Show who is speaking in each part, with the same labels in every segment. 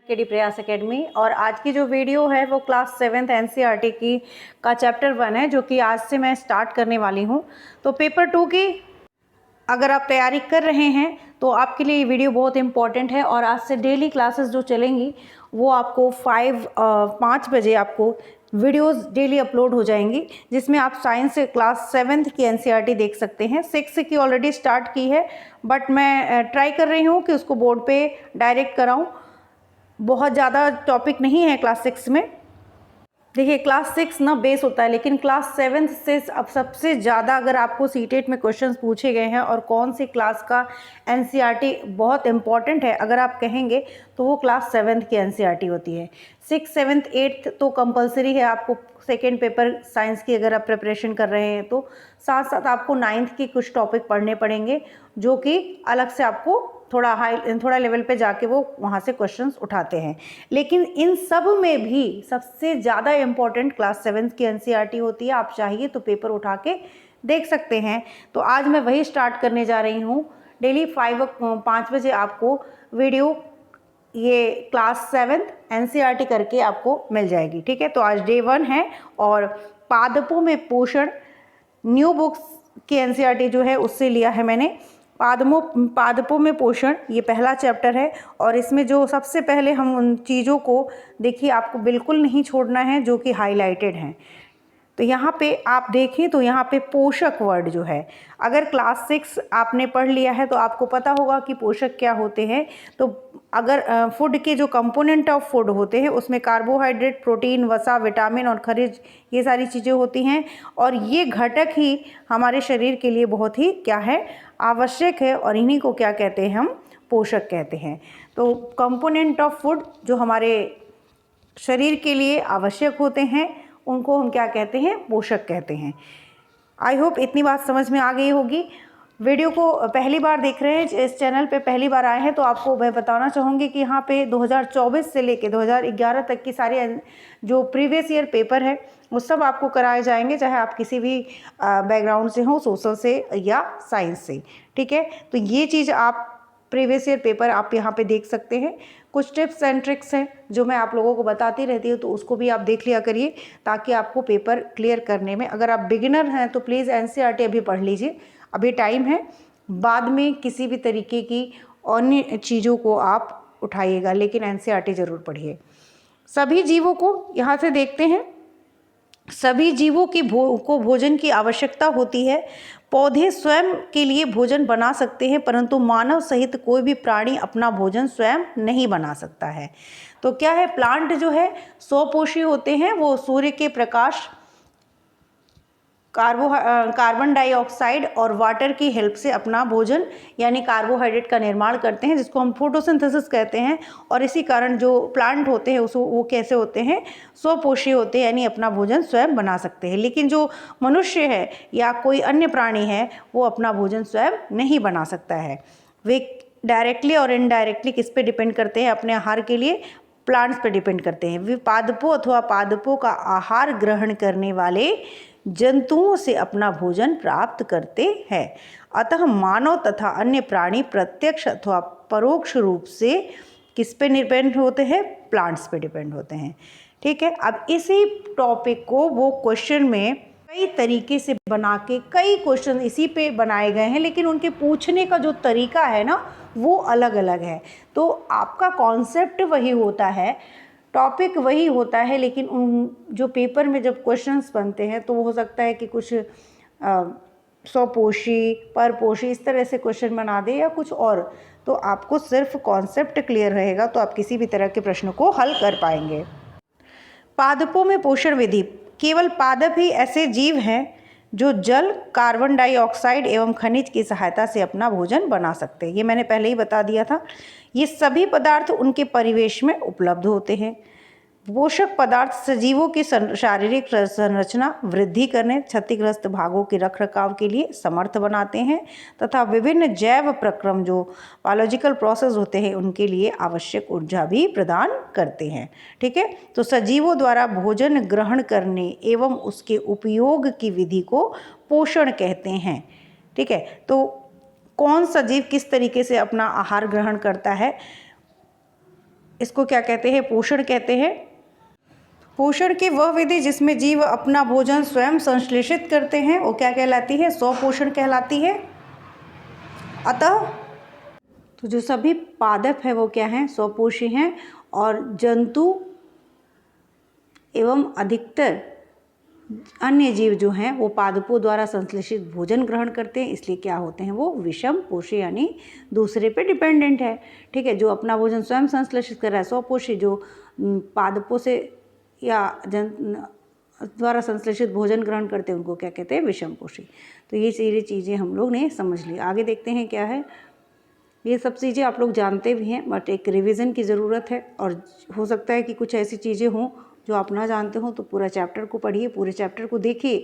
Speaker 1: KD प्रयास academy. और आज की जो वीडियो है वो क्लास 7th एनसीईआरटी की का चैप्टर 1 है, जो कि आज से मैं स्टार्ट करने वाली हूँ। तो पेपर 2 की अगर आप तैयारी कर रहे हैं तो आपके लिए ये वीडियो बहुत इंपॉर्टेंट है। और आज से डेली क्लासेस जो चलेंगी वो आपको 5 बजे आपको वीडियोस डेली अपलोड हो जाएंगी, जिसमें आप साइंस क्लास 7th की एनसीईआरटी देख सकते हैं। 6 की ऑलरेडी स्टार्ट की है, बट मैं ट्राई कर रही हूँ कि उसको बोर्ड पे डायरेक्ट कराऊँ। बहुत ज़्यादा टॉपिक नहीं है क्लास 6 में। देखिए, क्लास 6 ना बेस होता है, लेकिन क्लास 7 से अब सबसे ज़्यादा अगर आपको सीटेट में क्वेश्चंस पूछे गए हैं और कौन सी क्लास का एनसीईआरटी बहुत इंपॉर्टेंट है अगर आप कहेंगे तो वो क्लास 7 की एनसीईआरटी होती है। 6, 7, 8 तो कंपलसरी है आपको। सेकेंड पेपर साइंस की अगर आप प्रिपरेशन कर रहे हैं तो साथ साथ आपको 9th की कुछ टॉपिक पढ़ने पड़ेंगे, जो कि अलग से आपको थोड़ा लेवल पे जाके वो वहाँ से क्वेश्चंस उठाते हैं। लेकिन इन सब में भी सबसे ज़्यादा इम्पॉर्टेंट क्लास 7 की एनसीईआरटी होती है। आप चाहिए तो पेपर उठा के देख सकते हैं। तो आज मैं वही स्टार्ट करने जा रही हूँ। डेली 5 बजे आपको वीडियो ये क्लास 7th एनसीईआरटी करके आपको मिल जाएगी, ठीक है। तो आज डे 1 है और पादपों में पोषण न्यू बुक्स की एनसीईआरटी जो है उससे लिया है मैंने। पादपों में पोषण ये पहला चैप्टर है और इसमें जो सबसे पहले हम उन चीज़ों को देखिए, आपको बिल्कुल नहीं छोड़ना है जो कि हाईलाइटेड हैं। तो यहाँ पे आप देखें तो यहाँ पे पोषक वर्ड जो है, अगर क्लास 6 आपने पढ़ लिया है तो आपको पता होगा कि पोषक क्या होते हैं। तो अगर फूड के जो कंपोनेंट ऑफ फूड होते हैं उसमें कार्बोहाइड्रेट, प्रोटीन, वसा, विटामिन और खनिज, ये सारी चीज़ें होती हैं। और ये घटक ही हमारे शरीर के लिए बहुत ही क्या है, आवश्यक है। और इन्हीं को क्या कहते हैं, हम पोषक कहते हैं। तो कंपोनेंट ऑफ फूड जो हमारे शरीर के लिए आवश्यक होते हैं उनको हम क्या कहते हैं, पोषक कहते हैं। आई होप इतनी बात समझ में आ गई होगी। वीडियो को पहली बार देख रहे हैं, इस चैनल पे पहली बार आए हैं, तो आपको मैं बताना चाहूँगी कि यहाँ पे 2024 से लेके 2011 तक की सारी जो प्रीवियस ईयर पेपर है वो सब आपको कराए जाएंगे, चाहे आप किसी भी बैकग्राउंड से हो, सोशल से या साइंस से, ठीक है। तो ये चीज़ आप प्रीवियस ईयर पेपर आप यहाँ पे देख सकते हैं। कुछ टिप्स एंड ट्रिक्स हैं जो मैं आप लोगों को बताती रहती हूँ, तो उसको भी आप देख लिया करिए ताकि आपको पेपर क्लियर करने में, अगर आप बिगिनर हैं तो प्लीज़ एनसीईआरटी अभी पढ़ लीजिए, अभी टाइम है। बाद में किसी भी तरीके की अन्य चीज़ों को आप उठाइएगा, लेकिन एनसीईआरटी ज़रूर पढ़िए। सभी जीवों को यहाँ से देखते हैं, सभी जीवों की को भोजन की आवश्यकता होती है। पौधे स्वयं के लिए भोजन बना सकते हैं, परंतु मानव सहित कोई भी प्राणी अपना भोजन स्वयं नहीं बना सकता है। तो क्या है, प्लांट जो है स्वपोषी होते हैं, वो सूर्य के प्रकाश, कार्बन डाइऑक्साइड और वाटर की हेल्प से अपना भोजन यानी कार्बोहाइड्रेट का निर्माण करते हैं, जिसको हम फोटोसिंथेसिस कहते हैं। और इसी कारण जो प्लांट होते हैं वो कैसे होते हैं, स्वपोषी होते हैं, यानी अपना भोजन स्वयं बना सकते हैं। लेकिन जो मनुष्य है या कोई अन्य प्राणी है वो अपना भोजन स्वयं नहीं बना सकता है। वे डायरेक्टली और इनडायरेक्टली किस पे डिपेंड करते हैं, अपने आहार के लिए प्लांट्स पे डिपेंड करते हैं। वे पादपों अथवा पादपों का आहार ग्रहण करने वाले जंतुओं से अपना भोजन प्राप्त करते हैं। अतः मानव तथा अन्य प्राणी प्रत्यक्ष अथवा परोक्ष रूप से किस पे डिपेंड होते हैं, प्लांट्स पे डिपेंड होते हैं, ठीक है। अब इसी टॉपिक को वो क्वेश्चन में कई तरीके से बना के, कई क्वेश्चन इसी पे बनाए गए हैं, लेकिन उनके पूछने का जो तरीका है ना वो अलग अलग है। तो आपका कॉन्सेप्ट वही होता है, टॉपिक वही होता है, लेकिन उन जो पेपर में जब क्वेश्चंस बनते हैं तो वो हो सकता है कि कुछ स्वपोषी, परपोषी इस तरह से क्वेश्चन बना दे या कुछ और। तो आपको सिर्फ कॉन्सेप्ट क्लियर रहेगा तो आप किसी भी तरह के प्रश्न को हल कर पाएंगे। पादपों में पोषण विधि, केवल पादप ही ऐसे जीव हैं जो जल, कार्बन डाइऑक्साइड एवं खनिज की सहायता से अपना भोजन बना सकते हैं। ये मैंने पहले ही बता दिया था। ये सभी पदार्थ उनके परिवेश में उपलब्ध होते हैं। पोषक पदार्थ सजीवों की शारीरिक संरचना वृद्धि करने, क्षतिग्रस्त भागों के रखरखाव के लिए समर्थ बनाते हैं तथा विभिन्न जैव प्रक्रम जो बायोलॉजिकल प्रोसेस होते हैं उनके लिए आवश्यक ऊर्जा भी प्रदान करते हैं, ठीक है। तो सजीवों द्वारा भोजन ग्रहण करने एवं उसके उपयोग की विधि को पोषण कहते हैं, ठीक है। तो कौन सा जीव किस तरीके से अपना आहार ग्रहण करता है, इसको क्या कहते हैं? पोषण कहते हैं। पोषण की वह विधि जिसमें जीव अपना भोजन स्वयं संश्लेषित करते हैं वो क्या कहलाती है? स्वपोषण कहलाती है। अतः तो जो सभी पादप है वो क्या हैं? स्वपोषी हैं। और जंतु एवं अधिकतर अन्य जीव जो हैं वो पादपों द्वारा संश्लेषित भोजन ग्रहण करते हैं, इसलिए क्या होते हैं? वो विषम पोषी यानी दूसरे पे डिपेंडेंट है। ठीक है, जो अपना भोजन स्वयं संश्लेषित कर रहा है स्वपोषी, जो पादपों से या द्वारा संश्लेषित भोजन ग्रहण करते हैं उनको क्या कहते हैं? विषम पोषी। तो ये सारी चीज़ें हम लोग ने समझ ली। आगे देखते हैं क्या है। ये सब चीज़ें आप लोग जानते भी हैं, बट एक रिवीजन की ज़रूरत है। और हो सकता है कि कुछ ऐसी चीज़ें हों जो आप ना जानते हो, तो पूरा चैप्टर को पढ़िए, पूरे चैप्टर को देखिए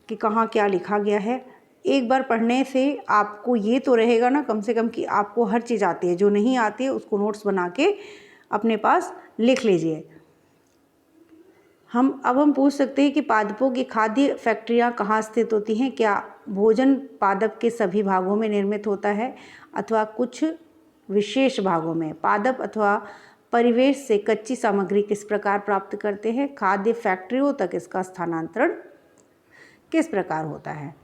Speaker 1: कि कहाँ क्या लिखा गया है। एक बार पढ़ने से आपको ये तो रहेगा ना कम से कम कि आपको हर चीज़ आती है। जो नहीं आती है उसको नोट्स बना के अपने पास लिख लीजिए। हम पूछ सकते हैं कि पादपों की खाद्य फैक्ट्रियाँ कहाँ स्थित होती हैं? क्या भोजन पादप के सभी भागों में निर्मित होता है अथवा कुछ विशेष भागों में? पादप अथवा परिवेश से कच्ची सामग्री किस प्रकार प्राप्त करते हैं? खाद्य फैक्ट्रियों तक इसका स्थानांतरण किस प्रकार होता है?